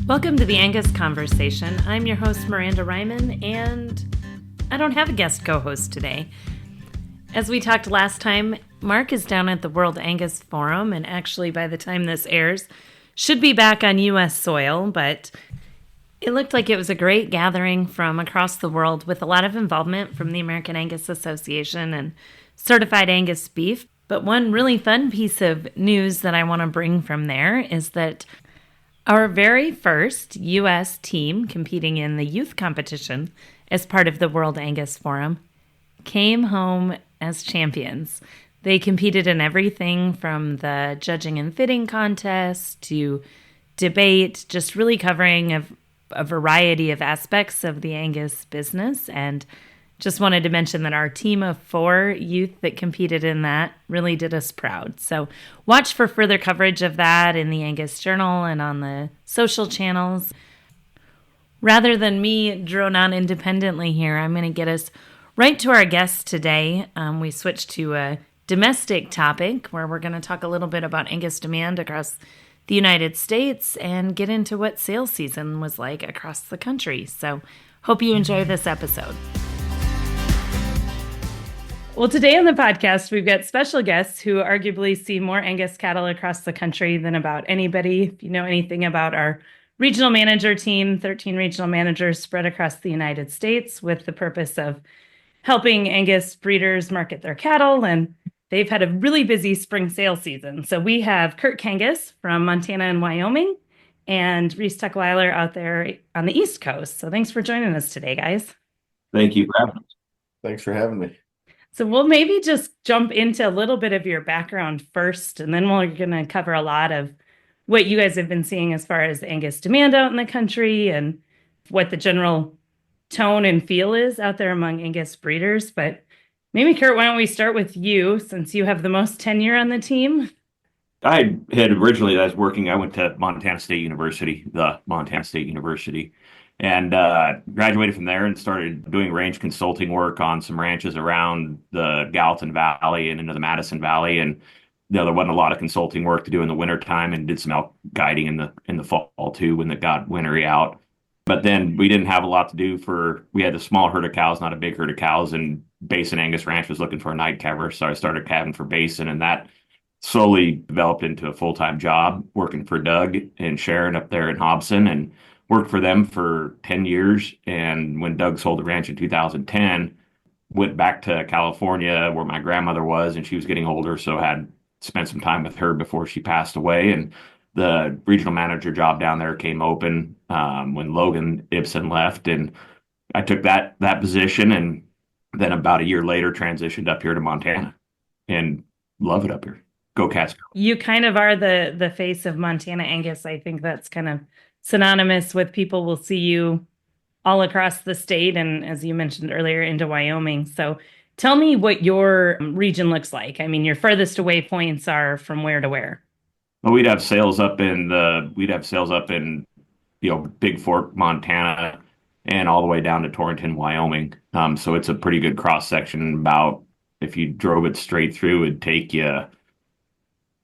Welcome to the Angus Conversation. I'm your host, Miranda Reiman, and I don't have a guest co-host today. As we talked last time, Mark is down at the World Angus Forum, and actually by the time this airs, should be back on U.S. soil, but it looked like it was a great gathering from across the world with a lot of involvement from the American Angus Association and certified Angus beef. But one really fun piece of news that I want to bring from there is that our very first U.S. team competing in the youth competition as part of the World Angus Forum came home as champions. They competed in everything from the judging and fitting contest to debate, just really covering a variety of aspects of the Angus business. And just wanted to mention that our team of 4 youth that competed in that really did us proud. So watch for further coverage of that in the Angus Journal and on the social channels. Rather than me drone on independently here, I'm going to get us right to our guest today. We switched to a domestic topic where we're going to talk a little bit about Angus demand across the United States and get into what sales season was like across the country. So hope you enjoy this episode. Well, today on the podcast, we've got special guests who arguably see more Angus cattle across the country than about anybody. If you know anything about our regional manager team, 13 regional managers spread across the United States with the purpose of helping Angus breeders market their cattle, and they've had a really busy spring sales season. So we have Kurt Kangas from Montana and Wyoming and Reese Tuckwiller out there on the East Coast. So thanks for joining us today, guys. Thank you for having us. Thanks for having me. So we'll maybe just jump into a little bit of your background first, and then we're going to cover a lot of what you guys have been seeing as far as Angus demand out in the country and what the general tone and feel is out there among Angus breeders. But maybe, Kurt, why don't we start with you, since you have the most tenure on the team? I went to Montana State University, and graduated from there and started doing range consulting work on some ranches around the Gallatin Valley and into the Madison Valley. And there wasn't a lot of consulting work to do in the wintertime, and did some elk guiding in the fall too when it got wintry out. But then we didn't have a lot to do we had a small herd of cows, not a big herd of cows, and Basin Angus Ranch was looking for a night calver. So I started calving for Basin, and that slowly developed into a full-time job working for Doug and Sharon up there in Hobson, and worked for them for 10 years. And when Doug sold the ranch in 2010, went back to California where my grandmother was, and she was getting older. So had spent some time with her before she passed away. And the regional manager job down there came open when Logan Ibsen left. And I took that position, and then about a year later transitioned up here to Montana and love it up here. Go Cats. You kind of are the face of Montana Angus. I think that's kind of synonymous with people will see you all across the state, and as you mentioned earlier, into Wyoming. So tell me what your region looks like. I mean, your furthest away points are from where to where? Well, we'd have sales up in Big Fork, Montana, and all the way down to Torrington, Wyoming. So it's a pretty good cross section. About, if you drove it straight through, it'd take you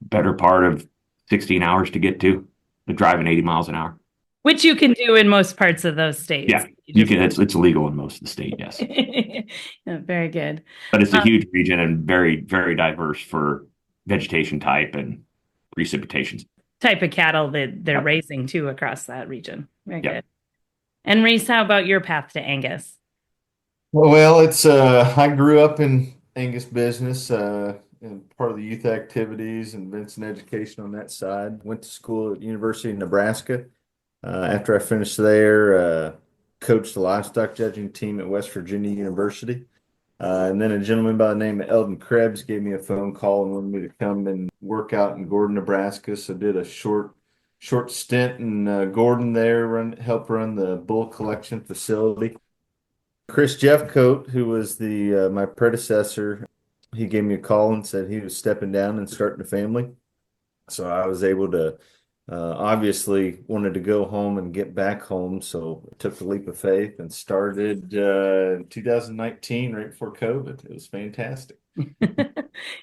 better part of 16 hours to get to. Driving 80 miles an hour. Which you can do in most parts of those states. Yeah, you can. It's illegal in most of the state, yes. Yeah, very good. But it's a huge region and very, very diverse for vegetation type and precipitation. Type of cattle that they're raising, too, across that region. Very good. And Reese, how about your path to Angus? Well, it's I grew up in Angus business, and part of the youth activities and events and education on that side. Went to school at University of Nebraska. After I finished there, coached the livestock judging team at West Virginia University. And then a gentleman by the name of Eldon Krebs gave me a phone call and wanted me to come and work out in Gordon, Nebraska. So did a short stint in Gordon there, help run the bull collection facility. Chris Jeffcoat, who was my predecessor, he gave me a call and said he was stepping down and starting a family. So I was able to obviously wanted to go home and get back home. So I took the leap of faith and started in 2019, right before COVID. It was fantastic.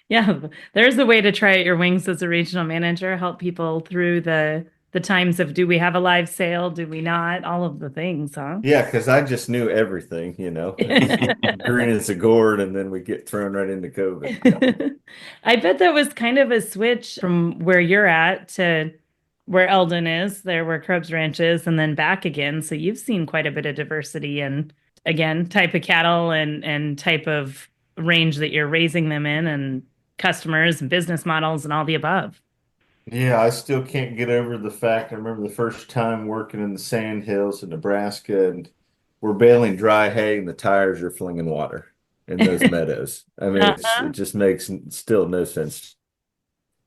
Yeah, there's a way to try out your wings as a regional manager, help people through the the times of do we have a live sale? Do we not? All of the things, huh? Yeah, because I just knew everything, It's green as a gourd, and then we get thrown right into COVID. Yeah. I bet that was kind of a switch from where you're at to where Eldon is, there where Krebs Ranch is, and then back again. So you've seen quite a bit of diversity and again, type of cattle and type of range that you're raising them in and customers and business models and all the above. Yeah, I still can't get over the fact. I remember the first time working in the sand hills in Nebraska, and we're baling dry hay, and the tires are flinging water in those meadows. I mean, it Uh-huh. just makes still no sense.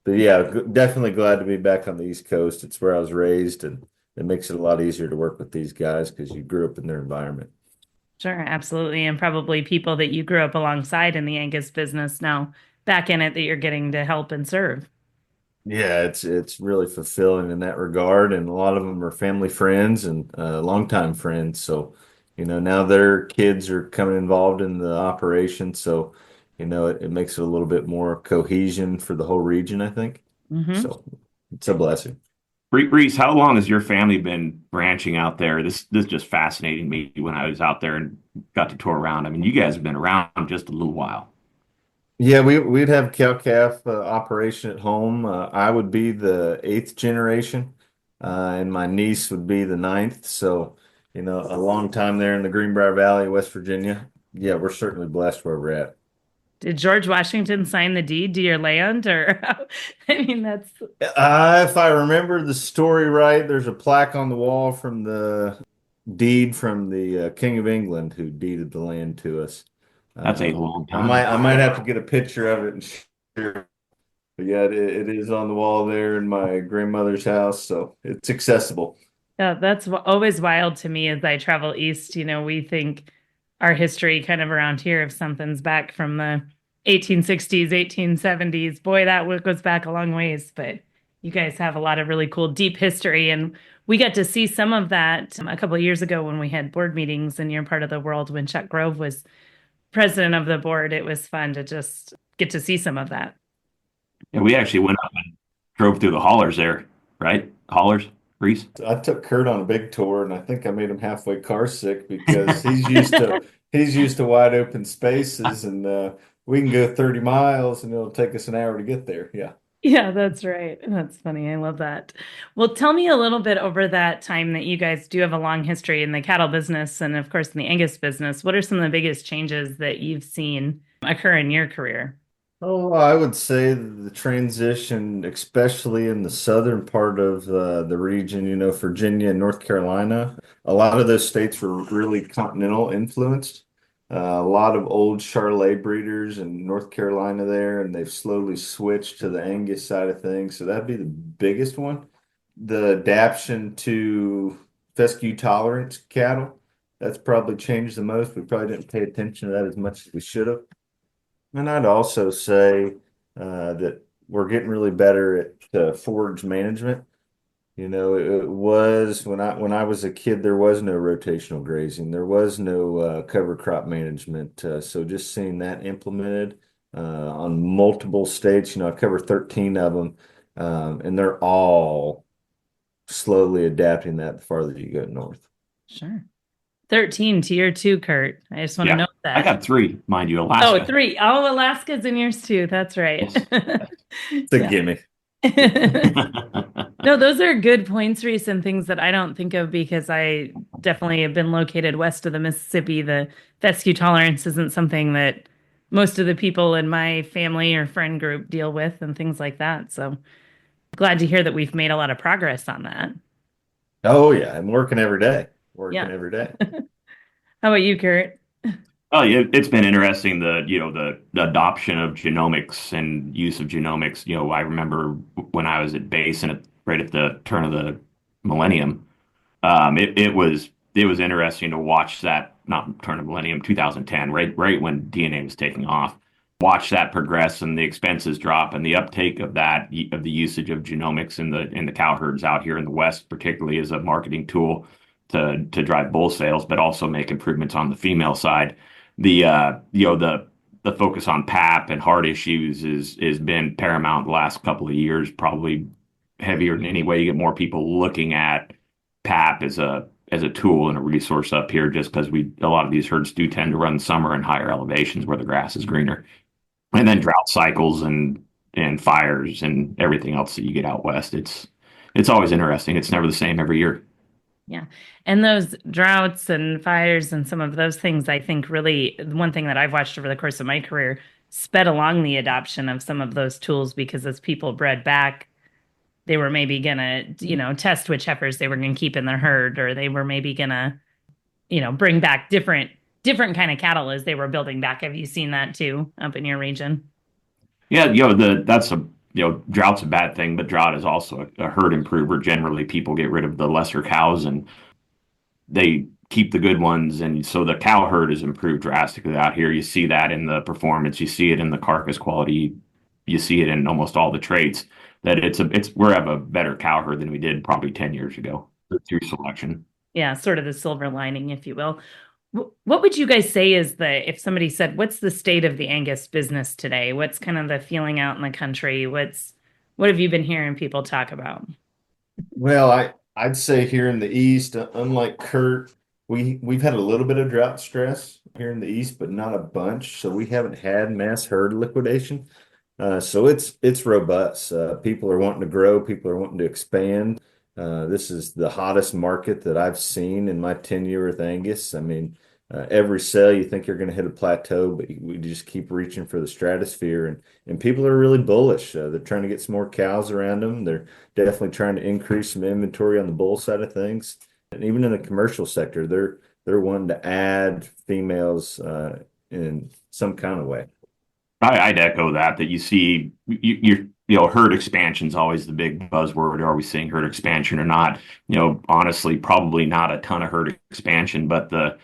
But yeah, definitely glad to be back on the East Coast. It's where I was raised, and it makes it a lot easier to work with these guys because you grew up in their environment. Sure, absolutely. And probably people that you grew up alongside in the Angus business now back in it that you're getting to help and serve. Yeah, it's really fulfilling in that regard, and a lot of them are family friends and longtime friends. So, now their kids are coming involved in the operation. So, it makes it a little bit more cohesion for the whole region, I think. Hmm. So, it's a blessing. Reese, how long has your family been branching out there? This just fascinating me when I was out there and got to tour around. I mean, you guys have been around just a little while. Yeah, we'd have cow-calf operation at home. I would be the eighth generation, and my niece would be the ninth. So, a long time there in the Greenbrier Valley, West Virginia. Yeah, we're certainly blessed where we're at. Did George Washington sign the deed to your land or I mean that's If I remember the story right, there's a plaque on the wall from the deed from the King of England who deeded the land to us. That's a Uh, long I time. might have to get a picture of it and share. But yeah, it is on the wall there in my grandmother's house, so it's accessible. yeah, that's always wild to me as I travel east. You know, we think our history kind of around here, if something's back from the 1860s, 1870s, boy, that goes back a long ways. But you guys have a lot of really cool, deep history. And we got to see some of that a couple of years ago when we had board meetings in your part of the world when Chuck Grove was president of the board. It was fun to just get to see some of that. Yeah, we actually went up and drove through the haulers there, right? Haulers, Reese. I took Kurt on a big tour, and I think I made him halfway car sick because he's used to wide open spaces, and we can go 30 miles, and it'll take us an hour to get there. Yeah. Yeah, that's right. That's funny. I love that. Well, tell me a little bit over that time that you guys do have a long history in the cattle business and, of course, in the Angus business. What are some of the biggest changes that you've seen occur in your career? Oh, I would say the transition, especially in the southern part of the region, Virginia and North Carolina, a lot of those states were really continental influenced. A lot of old Charolais breeders in North Carolina there, and they've slowly switched to the Angus side of things. So that'd be the biggest one. The adaptation to fescue tolerance cattle, that's probably changed the most. We probably didn't pay attention to that as much as we should have. And I'd also say that we're getting really better at forage management. It was when I was a kid, there was no rotational grazing, there was no cover crop management. So just seeing that implemented on multiple states, I cover 13 of them, and they're all slowly adapting that the farther you go north. Sure. 13, tier two, Kurt. I just want to Yeah, note I that. got three, mind you, Oh, Alaska. three. Oh, Alaska's in yours too. That's right. Yes. It's a Yeah. gimme. No, those are good points, Reese, and things that I don't think of because I definitely have been located west of the Mississippi. The fescue tolerance isn't something that most of the people in my family or friend group deal with and things like that. So glad to hear that we've made a lot of progress on that. Oh yeah, I'm working every day. Working Yeah. every day. How about you, Kurt? Oh, yeah, it's been interesting the adoption of genomics and use of genomics. I remember when I was at base and right at the turn of the millennium. It was interesting to watch that, not turn of millennium, 2010, right when DNA was taking off. Watch that progress and the expenses drop and the uptake of the usage of genomics in the cow herds out here in the West, particularly as a marketing tool to drive bull sales, but also make improvements on the female side. The focus on PAP and heart issues is been paramount the last couple of years, probably heavier than any way. You get more people looking at PAP as a tool and a resource up here, just because a lot of these herds do tend to run summer in higher elevations where the grass is greener, and then drought cycles and fires and everything else that you get out west. It's always interesting. It's never the same every year. Yeah. And those droughts and fires and some of those things, I think really one thing that I've watched over the course of my career sped along the adoption of some of those tools, because as people bred back, they were maybe gonna, test which heifers they were gonna keep in their herd, or they were maybe gonna, bring back different kind of cattle as they were building back. Have you seen that too up in your region? Yeah, drought's a bad thing, but drought is also a herd improver. Generally, people get rid of the lesser cows and they keep the good ones, and so the cow herd is improved drastically out here. You see that in the performance, you see it in the carcass quality, you see it in almost all the traits. That we have a better cow herd than we did probably 10 years ago through selection. Yeah, sort of the silver lining, if you will. What would you guys say is if somebody said, what's the state of the Angus business today? What's kind of the feeling out in the country? What have you been hearing people talk about? Well, I'd say here in the East, unlike Kurt, we've had a little bit of drought stress here in the East, but not a bunch. So we haven't had mass herd liquidation. So it's robust. People are wanting to grow. People are wanting to expand. This is the hottest market that I've seen in my tenure with Angus. I mean, every sale you think you're going to hit a plateau, but we just keep reaching for the stratosphere, and people are really bullish. They're trying to get some more cows around them. They're definitely trying to increase some inventory on the bull side of things, and even in the commercial sector, they're wanting to add females in some kind of way. I'd echo that you see herd expansion is always the big buzzword. Are we seeing herd expansion or not? Honestly, probably not a ton of herd expansion, but the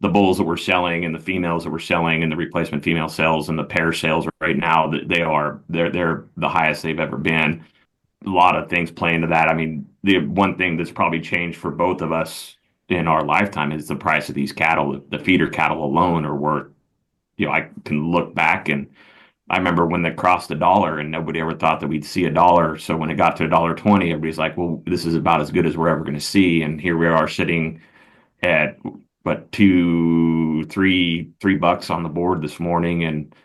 bulls that we're selling and the females that we're selling and the replacement female sales and the pair sales right now, they're the highest they've ever been. A lot of things play into that. I mean, the one thing that's probably changed for both of us in our lifetime is the price of these cattle. The feeder cattle alone are worth, I can look back and I remember when they crossed $1 and nobody ever thought that we'd see $1. So when it got to $1.20, everybody's like, well, this is about as good as we're ever going to see. And here we are sitting at $3 on the board this morning. And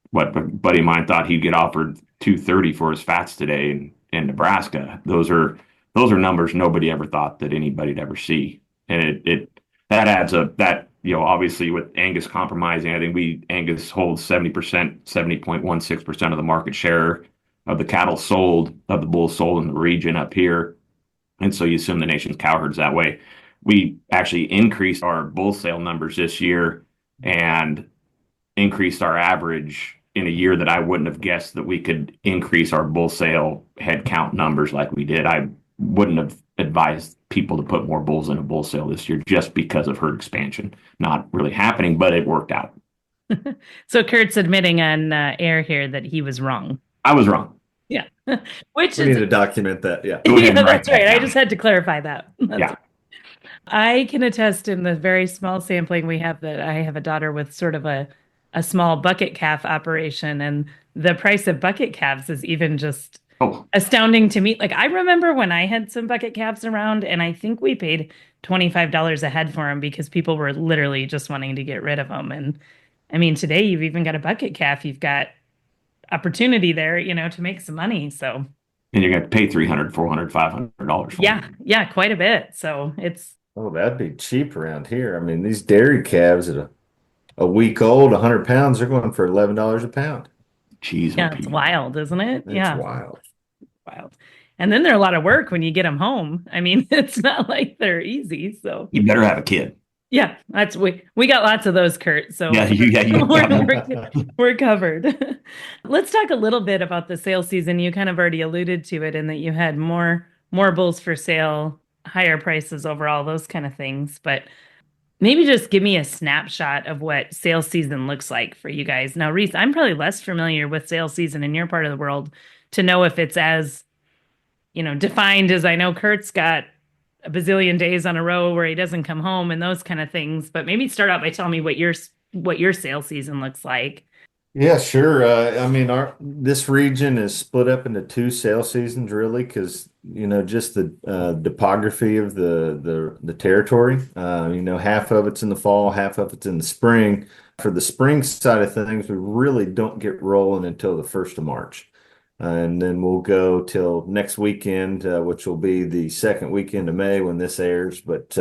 what a buddy of mine thought he'd get offered $2.30 for his fats today in Nebraska. Those are numbers nobody ever thought that anybody'd ever see. And that adds up. That, obviously with Angus compromising, I think Angus holds 70.16% of the market share of the cattle sold, of the bulls sold in the region up here. And so you assume the nation's cow herd's that way. We actually increased our bull sale numbers this year and increased our average in a year that I wouldn't have guessed that we could increase our bull sale head count numbers like we did. I wouldn't have advised people to put more bulls in a bull sale this year just because of herd expansion not really happening, but it worked out. So Kurt's admitting on air here that he was wrong. I was wrong. Yeah. We need to document that. Yeah. Yeah, that's right. I just had to clarify that. Yeah. Right. I can attest in the very small sampling we have that I have a daughter with sort of a small bucket calf operation, and the price of bucket calves is even just astounding to me. Like, I remember when I had some bucket calves around, and I think we paid $25 a head for them because people were literally just wanting to get rid of them. And I mean, today you've even got a bucket calf, you've got opportunity there, to make some money. So, and you're going to pay $300, $400, $500 for them. Yeah, quite a bit. So that'd be cheap around here. I mean, these dairy calves at a week old, 100 pounds, they're going for $11 a pound. Jeez, yeah, it's wild, isn't it? It's wild. And then they're a lot of work when you get them home. I mean, it's not like they're easy. So you better have a kid. Yeah, we got lots of those, Kurt. So we're covered. Let's talk a little bit about the sale season. You kind of already alluded to it in that you had more bulls for sale, higher prices overall, those kind of things. But maybe just give me a snapshot of what sales season looks like for you guys. Now, Reese, I'm probably less familiar with sales season in your part of the world to know if it's as, defined as I know Kurt's got a bazillion days on a row where he doesn't come home and those kind of things. But maybe start out by telling me what your sales season looks like. Yeah, sure. I mean, our this region is split up into two sale seasons, really, because just the topography of the territory. Half of it's in the fall, half of it's in the spring. For the spring side of things, we really don't get rolling until the 1st of March. And then we'll go till next weekend, which will be the second weekend of May when this airs. But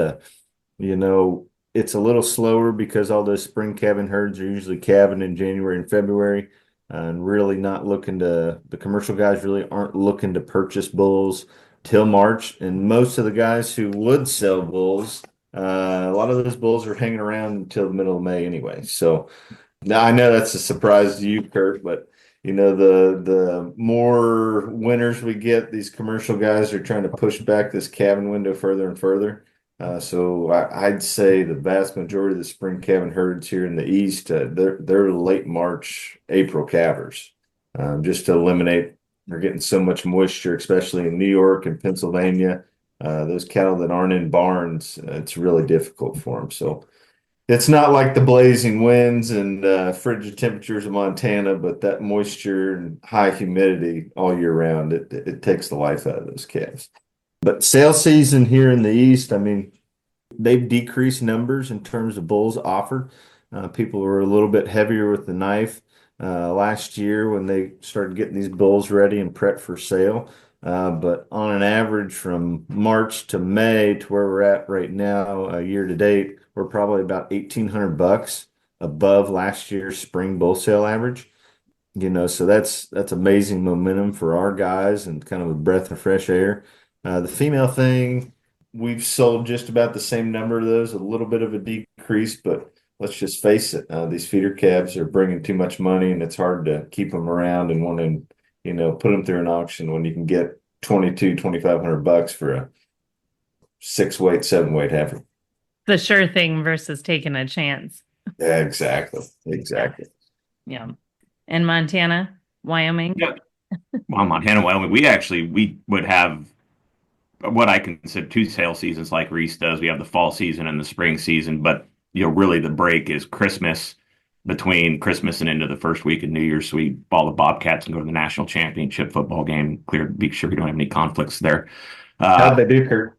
you know, it's a little slower because all those spring calving herds are usually calving in January and February, and really not looking to, the commercial guys really aren't looking to purchase bulls till March. And most of the guys who would sell bulls, a lot of those bulls are hanging around until the middle of May anyway. So now I know that's a surprise to you, Kurt, but the more winners we get, these commercial guys are trying to push back this calving window further and further. So I'd say the vast majority of the spring calving herds here in the east, they're late March, April calvers, just to eliminate. They're getting so much moisture, especially in New York and Pennsylvania. Those cattle that aren't in barns, it's really difficult for them. So it's not like the blazing winds and frigid temperatures of Montana, but that moisture and high humidity all year round, it takes the life out of those calves. But sale season here in the East, I mean, they've decreased numbers in terms of bulls offered. People were a little bit heavier with the knife last year when they started getting these bulls ready and prepped for sale. But on an average from March to May to where we're at right now, year to date, we're probably about $1,800 above last year's spring bull sale average. So that's amazing momentum for our guys and kind of a breath of fresh air. The female thing, we've sold just about the same number of those, a little bit of a decrease, but let's just face it, these feeder calves are bringing too much money, and it's hard to keep them around and want to, put them through an auction when you can get 2,500 bucks for a 6 weight, 7 weight heifer. The sure thing versus taking a chance. Yeah, exactly. Exactly. Yeah. And Montana, Wyoming. Yeah. Well, Montana, Wyoming, we would have what I consider two sale seasons like Reese does. We have the fall season and the spring season, but really the break is Christmas, between Christmas and into the first week of New Year's. So we follow the Bobcats and go to the national championship football game. Be sure we don't have any conflicts there. How'd they do, Kurt?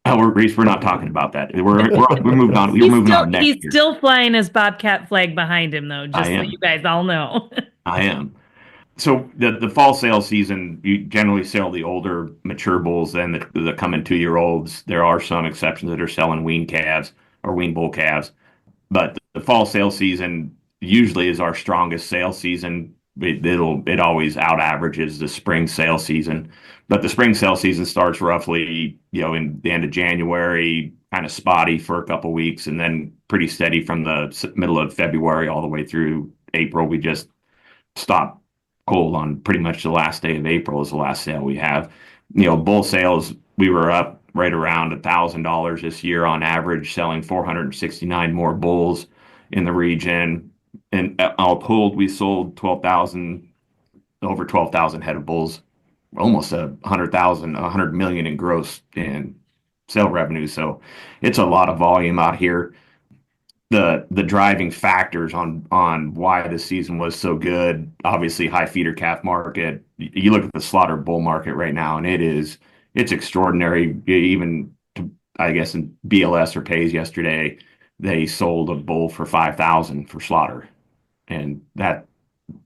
Reese, we're not talking about that. We're moving on. We're moving on next He's year. still flying his Bobcat flag behind him, though, just so you guys all know. I am. So the fall sale season, you generally sell the older, mature bulls, then the coming 2-year-olds. There are some exceptions that are selling wean calves or wean bull calves, but the fall sale season usually is our strongest sale season. It always out averages the spring sale season, but the spring sale season starts roughly in the end of January, kind of spotty for a couple weeks, and then pretty steady from the middle of February all the way through April. We just stop cold on pretty much the last day of April is the last sale we have. Bull sales, we were up right around $1,000 this year on average, selling 469 more bulls in the region. And all told, we sold over 12,000 head of bulls, almost 100 million in gross in sale revenue. So it's a lot of volume out here. The driving factors on why the season was so good, obviously high feeder calf market. You look at the slaughter bull market right now, and it's extraordinary. Even I guess in BLS or Pays yesterday, they sold a bull for 5,000 for slaughter, and that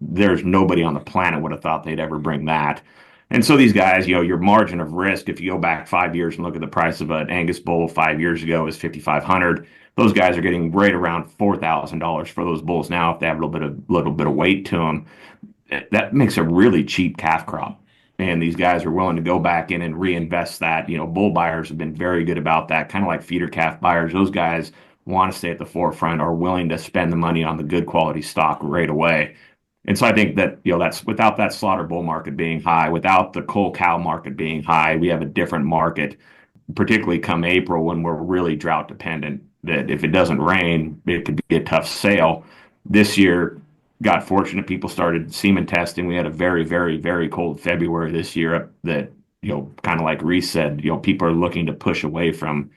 there's nobody on the planet would have thought they'd ever bring that. And so these guys, your margin of risk, if you go back 5 years and look at the price of an Angus bull 5 years ago is 5,500. Those guys are getting right around $4,000 for those bulls now if they have a little bit of weight to them. That makes a really cheap calf crop, and these guys are willing to go back in and reinvest that. Bull buyers have been very good about that, kind of like feeder calf buyers. Those guys want to stay at the forefront, are willing to spend the money on the good quality stock right away. And so I think that that's without that slaughter bull market being high, without the cull cow market being high, we have a different market, particularly come April when we're really drought dependent. That if it doesn't rain, it could be a tough sale. This year, got fortunate. People started semen testing. We had a very, very, very cold February this year that, kind of like Reese said, people are looking to push away from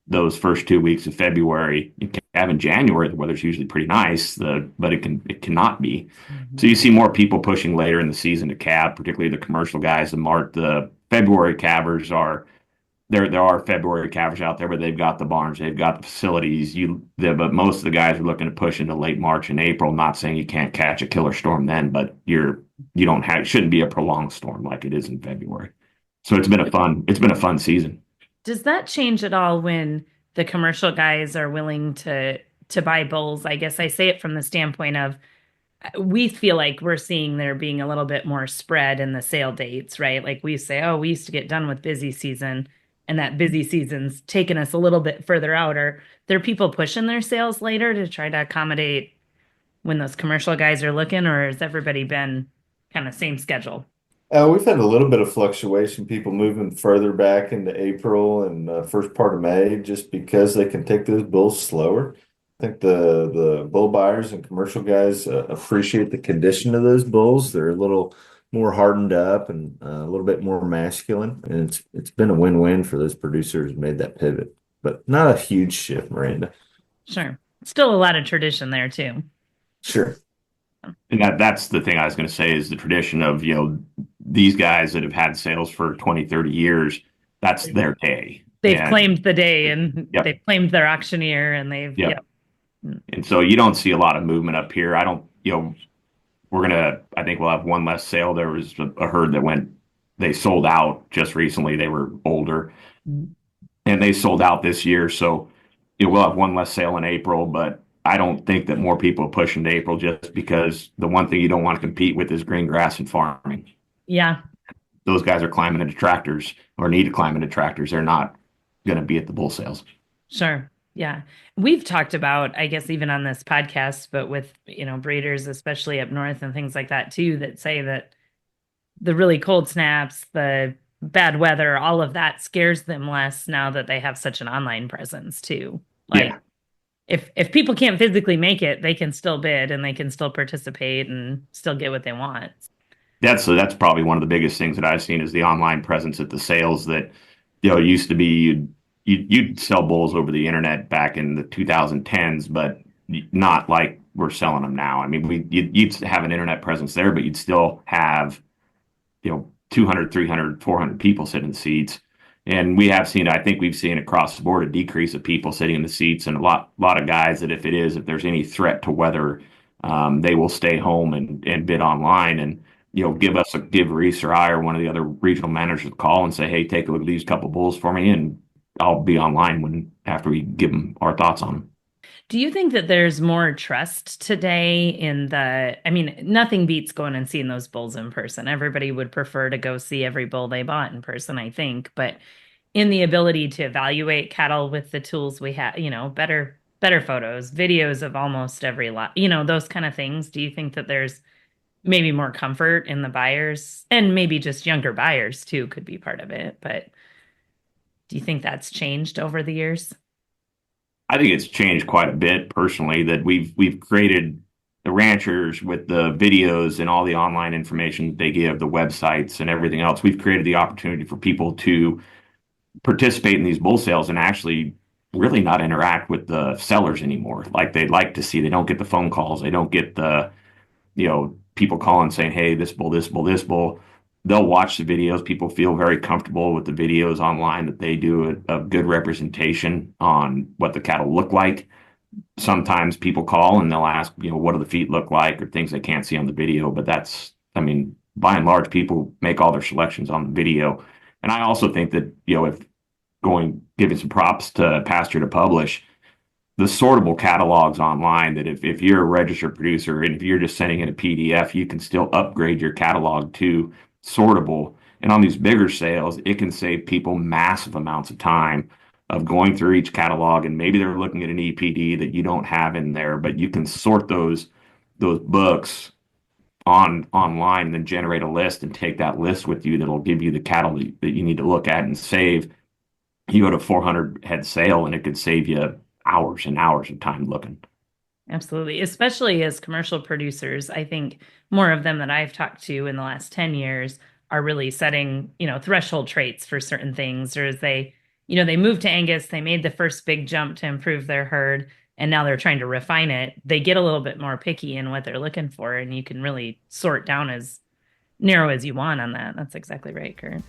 those first 2 weeks of February. You can have in January, the weather's usually pretty nice, but it cannot be. So you see more people pushing later in the season to calve, particularly the commercial guys. The February calvers are there are February calvers out there, but they've got the barns, they've got the facilities. But most of the guys are looking to push into late March and April. Not saying you can't catch a killer storm then, but it shouldn't be a prolonged storm like it is in February. So it's been a fun season. Does that change at all when the commercial guys are willing to buy bulls? I guess I say it from the standpoint of we feel like we're seeing there being a little bit more spread in the sale dates, right? Like we say, oh, we used to get done with busy season, and that busy season's taken us a little bit further out. Are there people pushing their sales later to try to accommodate when those commercial guys are looking, or has everybody been kind of same schedule? We've had a little bit of fluctuation, people moving further back into April and first part of May, just because they can take those bulls slower. I think the bull buyers and commercial guys appreciate the condition of those bulls. They're a little more hardened up and a little bit more masculine, and it's been a win-win for those producers who made that pivot, but not a huge shift, Miranda. Sure. Still a lot of tradition there too. Sure. And that's the thing I was going to say is the tradition of, these guys that have had sales for 20, 30 years, that's their day. They've claimed the day, and Yep. they've claimed their auctioneer, and Yep. And so you don't see a lot of movement up here. I think we'll have one less sale. There was a herd they sold out just recently. They were older and they sold out this year. So we'll have one less sale in April, but I don't think that more people push into April just because the one thing you don't want to compete with is green grass and farming. Yeah. Those guys are climbing into tractors or need to climb into tractors. They're not going to be at the bull sales. Sure. Yeah. We've talked about, I guess, even on this podcast, but with, breeders, especially up north and things like that too, that say that the really cold snaps, the bad weather, all of that scares them less now that they have such an online presence too. Like Yeah. if people can't physically make it, they can still bid and they can still participate and still get what they want. That's probably one of the biggest things that I've seen is the online presence at the sales that, used to be you'd sell bulls over the internet back in the 2010s, but not like we're selling them now. I mean, you'd have an internet presence there, but you'd still have, 200, 300, 400 people sitting in the seats. And I think we've seen across the board a decrease of people sitting in the seats and a lot of guys that if there's any threat to weather, they will stay home and bid online and, give Reese or I or one of the other regional managers a call and say, hey, take a look at these couple bulls for me. And I'll be online after we give them our thoughts on them. Do you think that there's more trust today nothing beats going and seeing those bulls in person. Everybody would prefer to go see every bull they bought in person, I think. But in the ability to evaluate cattle with the tools we have, better photos, videos of almost every lot, those kind of things. Do you think that there's maybe more comfort in the buyers and maybe just younger buyers too could be part of it? But do you think that's changed over the years? I think it's changed quite a bit personally that we've created the ranchers with the videos and all the online information they give, the websites and everything else. We've created the opportunity for people to participate in these bull sales and actually really not interact with the sellers anymore like they'd like to see. They don't get the phone calls. They don't get the, people calling saying, hey, this bull, this bull, this bull. They'll watch the videos. People feel very comfortable with the videos online that they do a good representation on what the cattle look like. Sometimes people call and they'll ask, what do the feet look like or things they can't see on the video. But by and large, people make all their selections on the video. And I also think that, giving some props to Pasture to Publish, the sortable catalogs online that if you're a registered producer and if you're just sending in a PDF, you can still upgrade your catalog to sortable. And on these bigger sales, it can save people massive amounts of time of going through each catalog. And maybe they're looking at an EPD that you don't have in there, but you can sort those books online and then generate a list and take that list with you that'll give you the cattle that you need to look at and save. You go to 400 head sale and it could save you hours and hours of time looking. Absolutely. Especially as commercial producers, I think more of them that I've talked to in the last 10 years are really setting, threshold traits for certain things, or as they they moved to Angus, they made the first big jump to improve their herd, and now they're trying to refine it. They get a little bit more picky in what they're looking for, and you can really sort down as narrow as you want on that. That's exactly right, Kurt.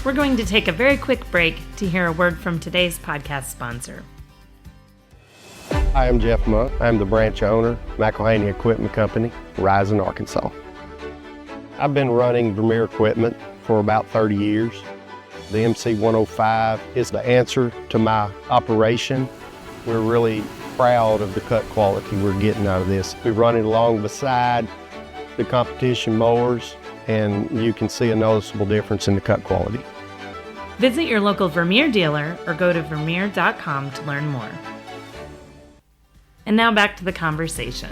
We're going to take a very quick break to hear a word from today's podcast sponsor. Hi, I'm Jeff Monk. I'm the branch owner, McElhaney Equipment Company, Rising, Arkansas. I've been running Vermeer equipment for about 30 years. The MC105 is the answer to my operation. We're really proud of the cut quality we're getting out of this. We run it along beside the competition mowers, and you can see a noticeable difference in the cut quality. Visit your local Vermeer dealer or go to Vermeer.com to learn more. And now back to the conversation.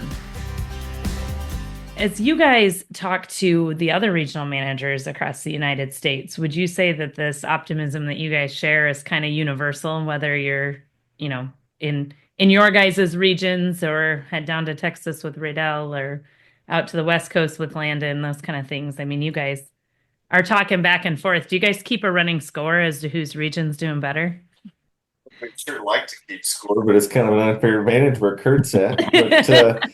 As you guys talk to the other regional managers across the United States, would you say that this optimism that you guys share is kind of universal, whether you're, in your guys' regions or head down to Texas with Riddell or out to the West Coast with Landon, those kind of things? I mean, you guys are talking back and forth. Do you guys keep a running score as to whose region's doing better? I'd sure like to keep score, but it's kind of an unfair advantage where Kurt's at. But,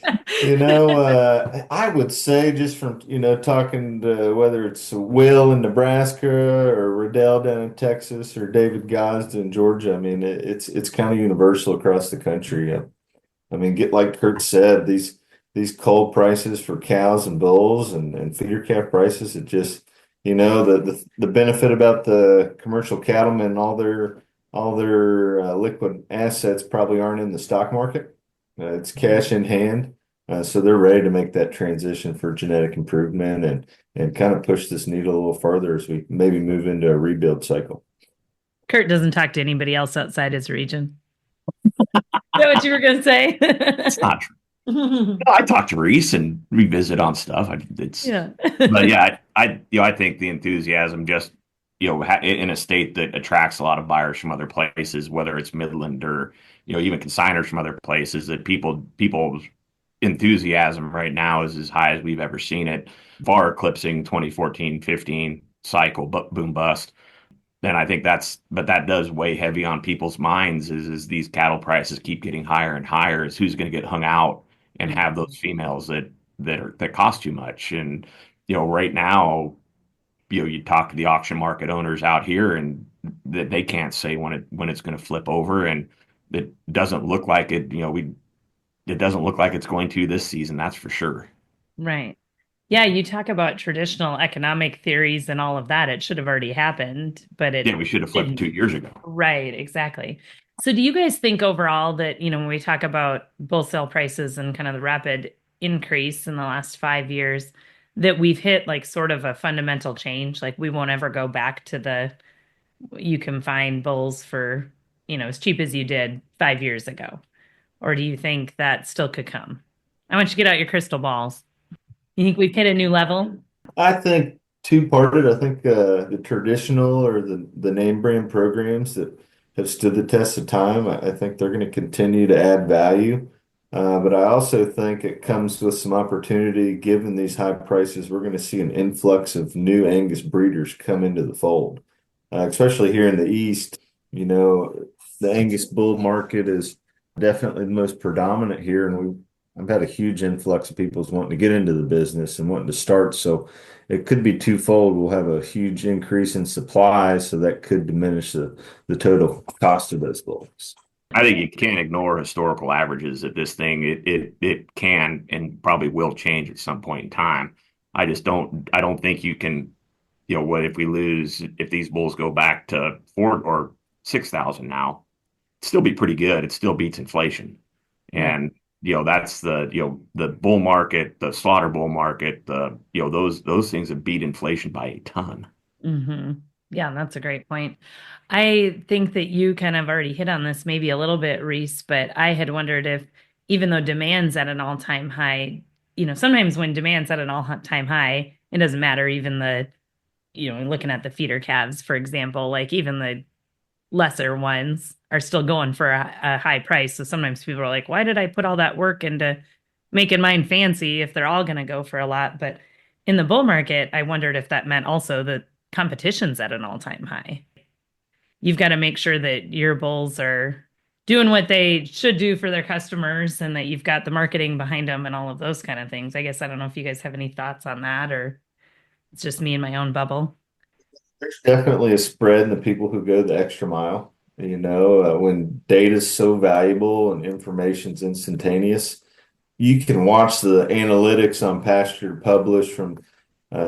I would say just from, talking to whether it's Will in Nebraska or Riddell down in Texas or David Gosda in Georgia, I mean, it's kind of universal across the country. I mean, get like Kurt said, these cold prices for cows and bulls and feeder calf prices, it just, the benefit about the commercial cattlemen and all their liquid assets probably aren't in the stock market. It's cash in hand. So they're ready to make that transition for genetic improvement and kind of push this needle a little further as we maybe move into a rebuild cycle. Kurt doesn't talk to anybody else outside his region. Is that what you were going to say? It's not true. No, I talk to Reese and revisit on stuff. But yeah, I think the enthusiasm just, in a state that attracts a lot of buyers from other places, whether it's Midland or, even consigners from other places, that people's enthusiasm right now is as high as we've ever seen it, far eclipsing 2014-15 cycle, boom bust. And I think that does weigh heavy on people's minds is these cattle prices keep getting higher and higher, is who's going to get hung out and have those females that cost too much. And, right now, you talk to the auction market owners out here and that they can't say when it's going to flip over. And it doesn't look like it, it doesn't look like it's going to this season. That's for sure. Right. Yeah. You talk about traditional economic theories and all of that. It should have already happened, but we should have flipped 2 years ago. Right. Exactly. So do you guys think overall that, when we talk about bull sale prices and kind of the rapid increase in the last 5 years, that we've hit like sort of a fundamental change? Like we won't ever go back to you can find bulls for, as cheap as you did 5 years ago? Or do you think that still could come? I want you to get out your crystal balls. You think we've hit a new level? I think two-parted. I think the traditional or the name brand programs that have stood the test of time, I think they're going to continue to add value. But I also think it comes with some opportunity. Given these high prices, we're going to see an influx of new Angus breeders come into the fold, especially here in the East. The Angus bull market is definitely the most predominant here, and I've had a huge influx of people wanting to get into the business and wanting to start. So it could be twofold. We'll have a huge increase in supply, so that could diminish the total cost of those bulls. I think you can't ignore historical averages at this thing. It can and probably will change at some point in time. I don't think you can, what if these bulls go back to 4 or 6,000 now, it'd still be pretty good. It still beats inflation. And, that's the bull market, the slaughter bull market, those things have beat inflation by a ton. Mm-hmm. Yeah, that's a great point. I think that you kind of already hit on this maybe a little bit, Reese, but I had wondered if, even though demand's at an all-time high, sometimes when demand's at an all-time high, it doesn't matter. Even looking at the feeder calves, for example, like even the lesser ones are still going for a high price. So sometimes people are like, why did I put all that work into making mine fancy if they're all going to go for a lot? But in the bull market, I wondered if that meant also that competition's at an all-time high. You've got to make sure that your bulls are doing what they should do for their customers and that you've got the marketing behind them and all of those kind of things. I guess I don't know if you guys have any thoughts on that, or it's just me in my own bubble. There's definitely a spread in the people who go the extra mile. When data is so valuable and information's instantaneous, you can watch the analytics on pasture published from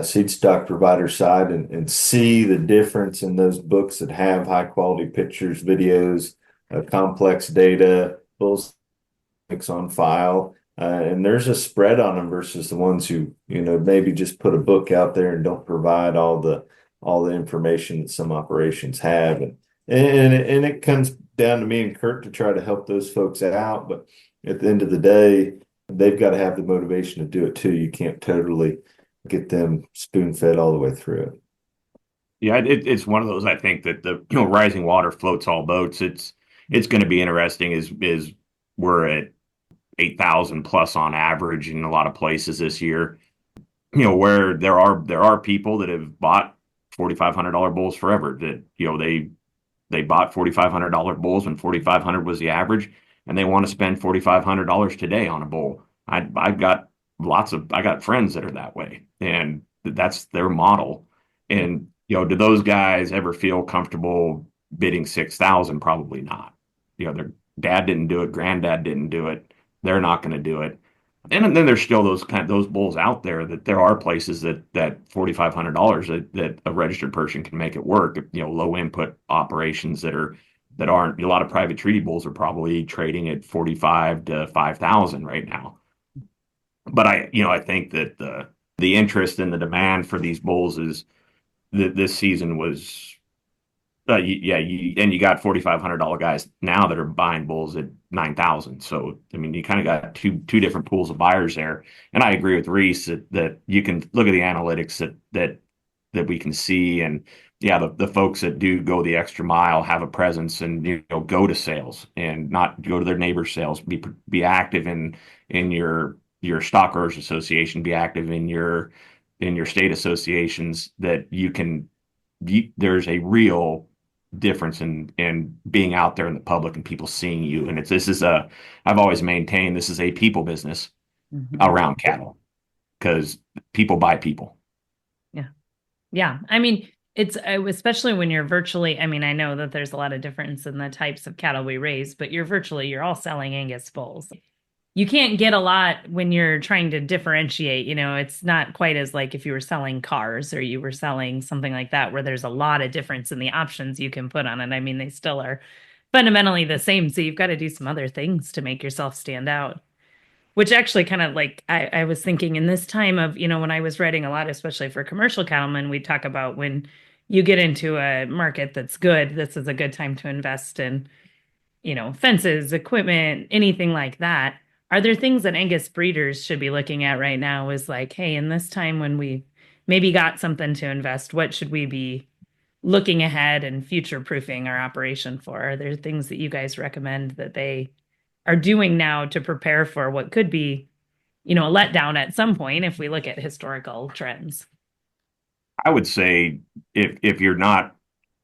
seed stock provider side and see the difference in those books that have high quality pictures, videos, complex data, bulls on file. And there's a spread on them versus the ones who, maybe just put a book out there and don't provide all the information that some operations have. And it comes down to me and Kurt to try to help those folks out. But at the end of the day, they've got to have the motivation to do it too. You can't totally get them spoon fed all the way through it. Yeah, it's one of those. I think that the rising water floats all boats. It's going to be interesting. Is we're at 8,000 plus on average in a lot of places this year. Where there are people that have bought $4,500 bulls forever. That they bought $4,500 bulls when 4,500 was the average, and they want to spend $4,500 today on a bull. I've got I got friends that are that way, and that's their model. And do those guys ever feel comfortable bidding 6,000? Probably not. Their dad didn't do it, granddad didn't do it. They're not going to do it. And then there's still those bulls out there that there are places that $4,500 that a registered person can make it work. Low input operations that aren't, a lot of private treaty bulls are probably trading at 45 to 5,000 right now. But I think that the interest and the demand for these bulls is that this season was, and you got $4,500 guys now that are buying bulls at 9,000. So you kind of got two different pools of buyers there. And I agree with Reese that you can look at the analytics that we can see, and the folks that do go the extra mile have a presence and go to sales and not go to their neighbor's sales. Be active in your stock growers association. Be active in your state associations. That there's a real difference in being out there in the public and people seeing you. And I've always maintained this is a people business around cattle, because people buy people. Yeah. It's especially when you're virtually, I know that there's a lot of difference in the types of cattle we raise, but you're all selling Angus bulls. You can't get a lot when you're trying to differentiate. It's not quite as like if you were selling cars or you were selling something like that, where there's a lot of difference in the options you can put on it. They still are fundamentally the same. So you've got to do some other things to make yourself stand out, which actually kind of like I was thinking in this time of, when I was writing a lot, especially for commercial cattlemen, we talk about when you get into a market that's good, this is a good time to invest in, fences, equipment, anything like that. Are there things that Angus breeders should be looking at right now is like, hey, in this time when we maybe got something to invest, what should we be looking ahead and future-proofing our operation for? Are there things that you guys recommend that they are doing now to prepare for what could be, a letdown at some point if we look at historical trends? I would say if you're not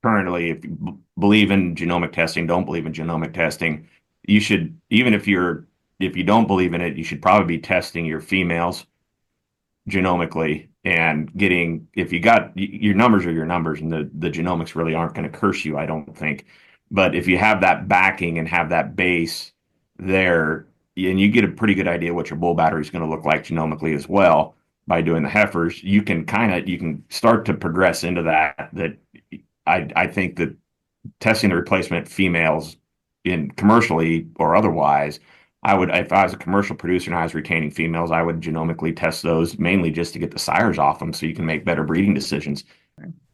currently, if you believe in genomic testing, don't believe in genomic testing, you should, even if you don't believe in it, you should probably be testing your females genomically and if you got your numbers are your numbers, and the genomics really aren't going to curse you, I don't think. But if you have that backing and have that base there, and you get a pretty good idea what your bull battery is going to look like genomically as well by doing the heifers, you can start to progress into that. I think that testing the replacement females in commercially or otherwise, if I was a commercial producer and I was retaining females, I would genomically test those mainly just to get the sires off them so you can make better breeding decisions.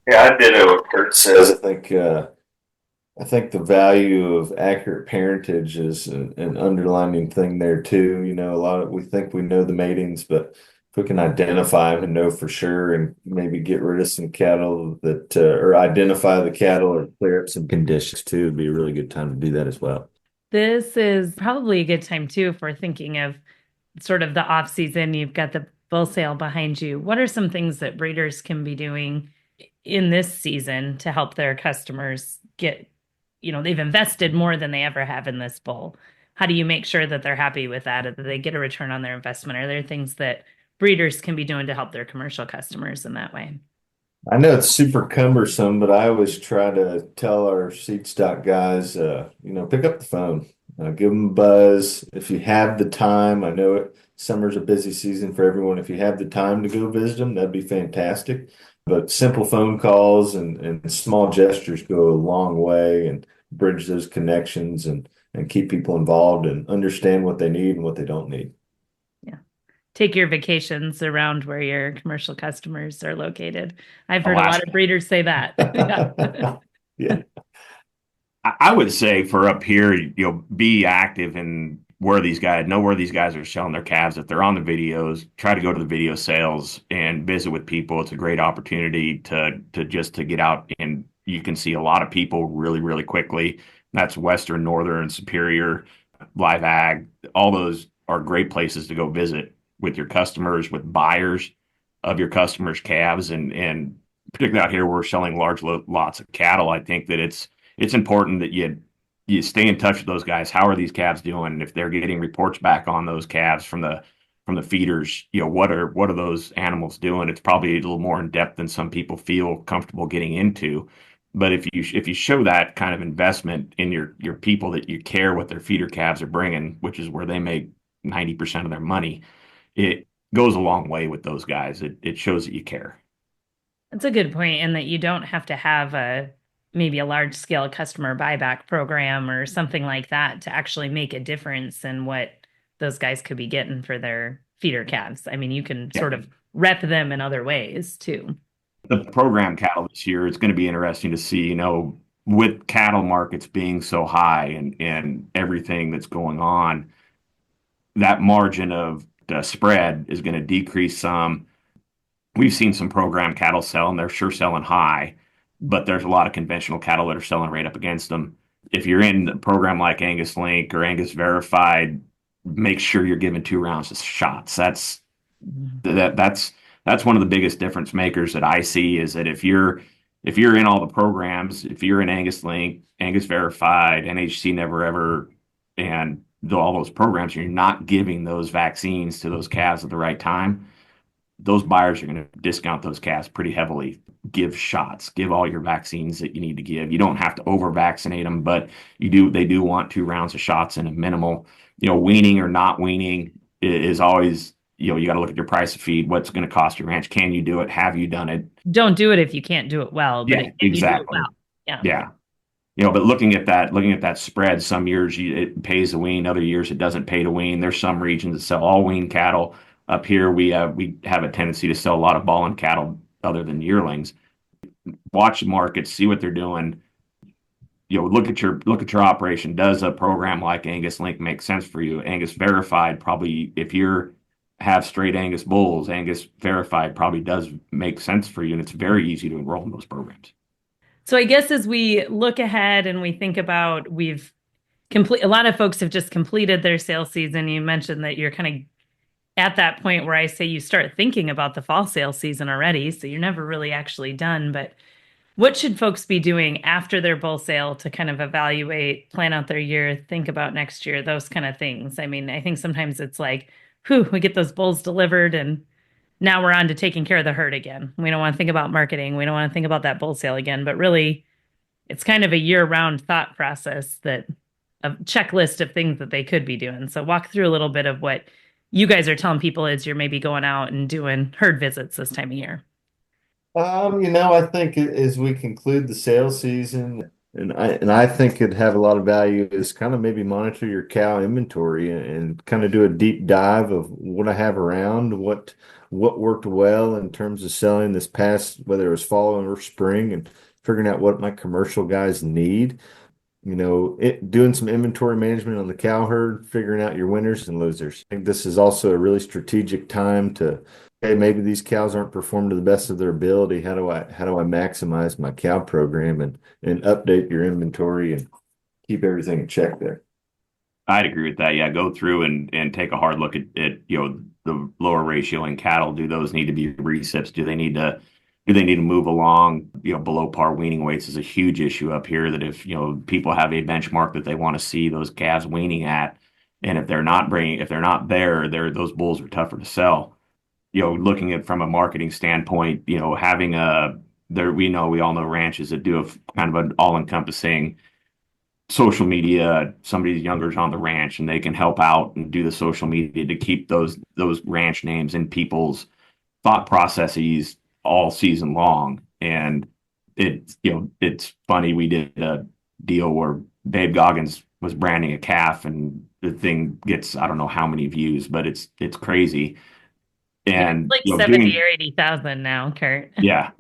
Yeah, I did what Kurt says. I think the value of accurate parentage is an underlining thing there too. We think we know the matings, but if we can identify them and know for sure, and maybe get rid of some cattle that, or identify the cattle or clear up some conditions too, it'd be a really good time to do that as well. This is probably a good time too for thinking of sort of the off season. You've got the bull sale behind you. What are some things that breeders can be doing in this season to help their customers get, they've invested more than they ever have in this bull. How do you make sure that they're happy with that, or that they get a return on their investment? Are there things that breeders can be doing to help their commercial customers in that way? I know it's super cumbersome, but I always try to tell our seed stock guys, pick up the phone, give them a buzz. If you have the time, I know summer's a busy season for everyone. If you have the time to go visit them, that'd be fantastic. But simple phone calls and small gestures go a long way and bridge those connections and keep people involved and understand what they need and what they don't need. Yeah. Take your vacations around where your commercial customers are located. I've heard Alaska. a lot of breeders say that. Yeah. Yeah. I would say for up here, be active and know where these guys are selling their calves. If they're on the videos, try to go to the video sales and visit with people. It's a great opportunity to get out, and you can see a lot of people really, really quickly. That's Western, Northern, Superior, Live Ag. All those are great places to go visit with your customers, with buyers of your customers' calves, and particularly out here, we're selling large lots of cattle. I think that it's important that you stay in touch with those guys. How are these calves doing? If they're getting reports back on those calves from the feeders, what are those animals doing? It's probably a little more in depth than some people feel comfortable getting into. But if you show that kind of investment in your people, that you care what their feeder calves are bringing, which is where they make 90% of their money, it goes a long way with those guys. It shows that you care. That's a good point, and that you don't have to have maybe a large scale customer buyback program or something like that to actually make a difference in what those guys could be getting for their feeder calves. I mean, you can sort of rep them in other ways too. The program cattle this year, it's going to be interesting to see, with cattle markets being so high and everything that's going on, that margin of the spread is going to decrease some. We've seen some program cattle sell, and they're sure selling high, but there's a lot of conventional cattle that are selling right up against them. If you're in a program like Angus Link or Angus Verified, make sure you're giving 2 rounds of shots. That's one of the biggest difference makers that I see, is that if you're in all the programs, if you're in Angus Link, Angus Verified, NHC Never Ever, and all those programs, you're not giving those vaccines to those calves at the right time, those buyers are going to discount those calves pretty heavily. Give shots, give all your vaccines that you need to give. You don't have to over vaccinate them, but they do want 2 rounds of shots in a minimal. Weaning or not weaning is always, you got to look at your price of feed. What's going to cost your ranch? Can you do it? Have you done it? Don't do it if you can't do it well. But Yeah, exactly. Well. Yeah. Yeah. But looking at that spread, some years it pays to wean, other years it doesn't pay to wean. There's some regions that sell all wean cattle. Up here, we have a tendency to sell a lot of balling cattle other than yearlings. Watch the markets, see what they're doing. Look at your operation. Does a program like Angus Link make sense for you? Angus Verified, probably, if you have straight Angus bulls, Angus Verified probably does make sense for you, and it's very easy to enroll in those programs. So I guess as we look ahead and we think about, a lot of folks have just completed their sales season. You mentioned that you're kind of at that point where I say you start thinking about the fall sales season already, so you're never really actually done. But what should folks be doing after their bull sale to kind of evaluate, plan out their year, think about next year, those kind of things? I mean, I think sometimes it's like, we get those bulls delivered and now we're on to taking care of the herd again. We don't want to think about marketing. We don't want to think about that bull sale again. But really, it's kind of a year-round thought process, a checklist of things that they could be doing. So walk through a little bit of what you guys are telling people as you're maybe going out and doing herd visits this time of year. I think as we conclude the sales season, and I think it'd have a lot of value, is kind of maybe monitor your cow inventory and kind of do a deep dive of what I have around, what worked well in terms of selling this past, whether it was fall or spring, and figuring out what my commercial guys need. Doing some inventory management on the cow herd, figuring out your winners and losers. I think this is also a really strategic time to, hey, maybe these cows aren't performing to the best of their ability. How do I maximize my cow program and update your inventory and keep everything in check there? I'd agree with that. Yeah, go through and take a hard look at the lower ratio in cattle. Do those need to be recips? Do they need to do they need to move along? Below par weaning weights is a huge issue up here, that if, people have a benchmark that they want to see those calves weaning at, and if they're not there, those bulls are tougher to sell. Looking at from a marketing standpoint, having we all know ranches that do a kind of an all-encompassing social media. Somebody's younger is on the ranch and they can help out and do the social media to keep those ranch names in people's thought processes all season long. And it's funny, we did a deal where Babe Goggins was branding a calf, and the thing gets, I don't know how many views, but it's crazy. And like 70 or 80,000 now, Kurt. yeah,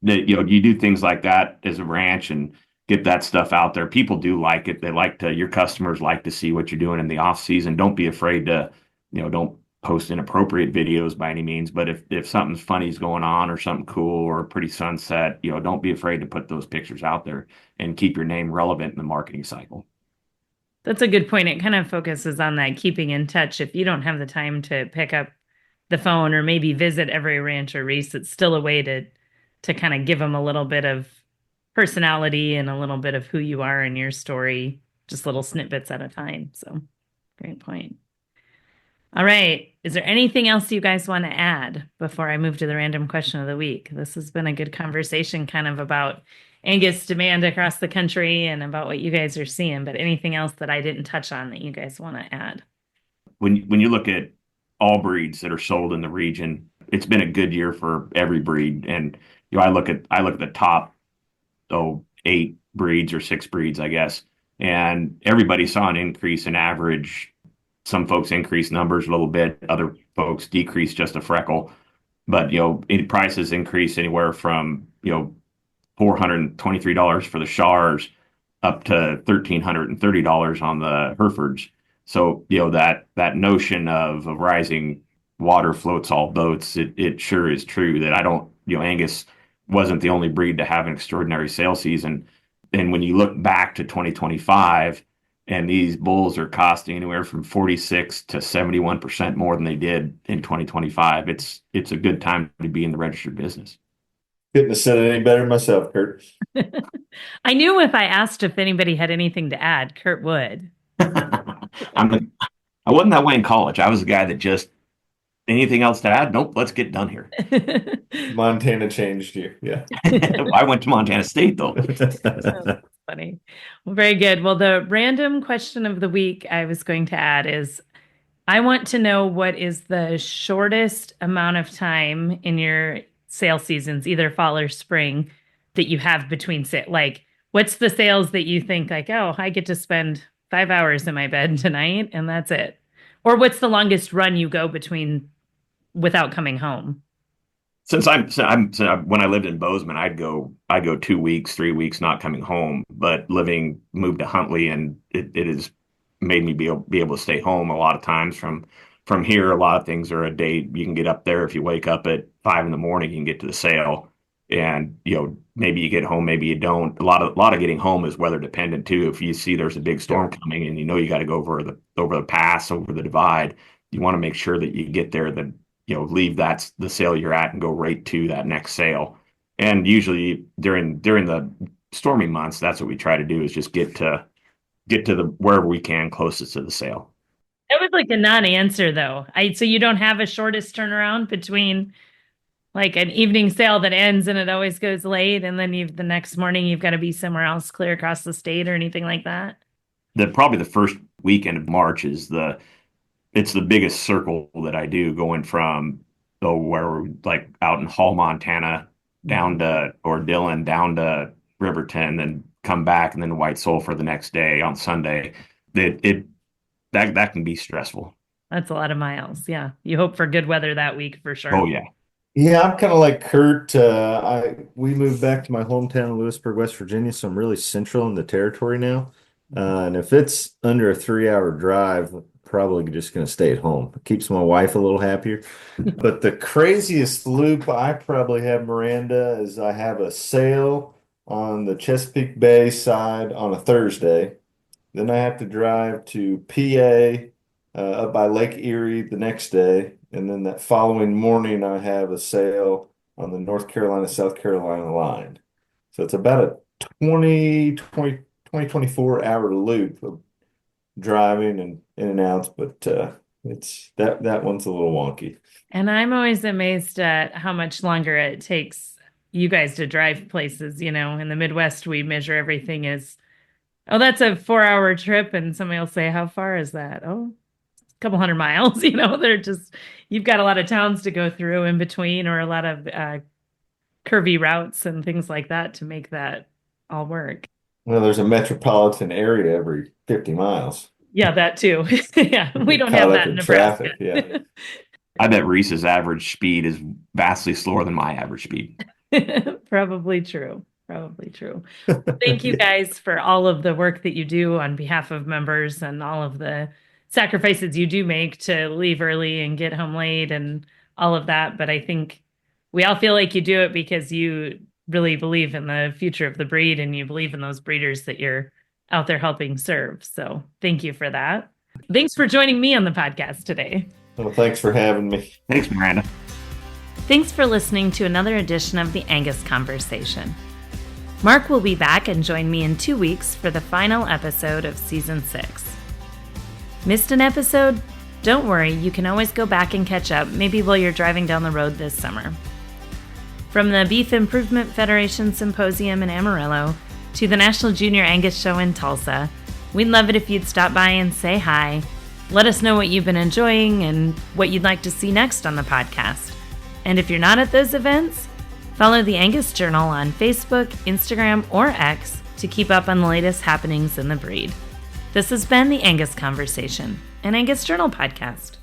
you do things like that as a ranch and get that stuff out there. People do like it. Your customers like to see what you're doing in the off season. Don't be afraid to, don't post inappropriate videos by any means, but if something's funny is going on, or something cool, or a pretty sunset, don't be afraid to put those pictures out there and keep your name relevant in the marketing cycle. That's a good point. It kind of focuses on that keeping in touch. If you don't have the time to pick up the phone or maybe visit every ranch or Reese, it's still a way to kind of give them a little bit of personality and a little bit of who you are in your story, just little snippets at a time. So great point. All right. Is there anything else you guys want to add before I move to the random question of the week? This has been a good conversation kind of about Angus demand across the country and about what you guys are seeing, but anything else that I didn't touch on that you guys want to add? When you look at all breeds that are sold in the region, it's been a good year for every breed. And I look at the top 8 breeds or 6 breeds, I guess, and everybody saw an increase in average. Some folks increased numbers a little bit, other folks decreased just a freckle. But prices increased anywhere from $423 for the Shars up to $1,330 on the Herefords. So that notion of a rising water floats all boats. It sure is true that Angus wasn't the only breed to have an extraordinary sale season. And when you look back to 2025, and these bulls are costing anywhere from 46 to 71% more than they did in 2025, it's a good time to be in the registered business. Couldn't have said it any better myself, Kurt. I knew if I asked if anybody had anything to add, Kurt would. I wasn't that way in college. I was the guy that just, anything else to add? Nope, let's get done here. Montana changed you. Yeah. I went to Montana State, though. That's funny. Well, very good. Well, the random question of the week I was going to add is, I want to know what is the shortest amount of time in your sale seasons, either fall or spring, that you have between like, what's the sales that you think like, oh, I get to spend 5 hours in my bed tonight and that's it? Or what's the longest run you go between without coming home? When I lived in Bozeman, I'd go 2 weeks, 3 weeks not coming home. But moved to Huntley, and it has made me be able to stay home a lot of times. From here, a lot of things are a day. You can get up there if you wake up at 5 in the morning, you can get to the sale, and maybe you get home, maybe you don't. A lot of getting home is weather dependent too. If you see there's a big storm coming and you got to go over the pass, over the divide, you want to make sure that you get there, that leave the sale you're at and go right to that next sale. And usually during the stormy months, that's what we try to do, is just get to the wherever we can closest to the sale. That was like a non-answer though. So you don't have a shortest turnaround between like an evening sale that ends and it always goes late, and then the next morning you've got to be somewhere else clear across the state or anything like that? Probably the first weekend of March it's the biggest circle that I do, going from where we're like out in Hall, Montana, down to Dillon, down to Riverton, then come back, and then White Sulphur the next day on Sunday. That can be stressful. That's a lot of miles. Yeah. You hope for good weather that week for sure. Oh yeah. Yeah, I'm kind of like Kurt. We moved back to my hometown of Lewisburg, West Virginia, so I'm really central in the territory now. And if it's under a 3-hour drive, probably just going to stay at home. It keeps my wife a little happier. But the craziest loop I probably have, Miranda, is I have a sale on the Chesapeake Bay side on a Thursday. Then I have to drive to PA up by Lake Erie the next day. And then that following morning, I have a sale on the North Carolina, South Carolina line. So it's about a 24 hour loop of driving and in and outs, but it's that one's a little wonky. And I'm always amazed at how much longer it takes you guys to drive places. In the Midwest, we measure everything as, oh, that's a 4-hour trip. And somebody will say, how far is that? Oh, a couple hundred miles. They're just, you've got a lot of towns to go through in between, or a lot of curvy routes and things like that to make that all work. Well, there's a metropolitan area every 50 miles. Yeah, that too. Yeah, we don't have that in Nebraska. Traffic, yeah. I bet Reese's average speed is vastly slower than my average speed. Probably true. Thank you guys for all of the work that you do on behalf of members and all of the sacrifices you do make to leave early and get home late and all of that. But I think we all feel like you do it because you really believe in the future of the breed and you believe in those breeders that you're out there helping serve. So thank you for that. Thanks for joining me on the podcast today. Well, thanks for having me. Thanks, Miranda. Thanks for listening to another edition of the Angus Conversation. Mark will be back and join me in 2 weeks for the final episode of Season 6. Missed an episode? Don't worry, you can always go back and catch up, maybe while you're driving down the road this summer. From the Beef Improvement Federation Symposium in Amarillo to the National Junior Angus Show in Tulsa, we'd love it if you'd stop by and say hi. Let us know what you've been enjoying and what you'd like to see next on the podcast. And if you're not at those events, follow the Angus Journal on Facebook, Instagram, or X to keep up on the latest happenings in the breed. This has been the Angus Conversation, an Angus Journal podcast.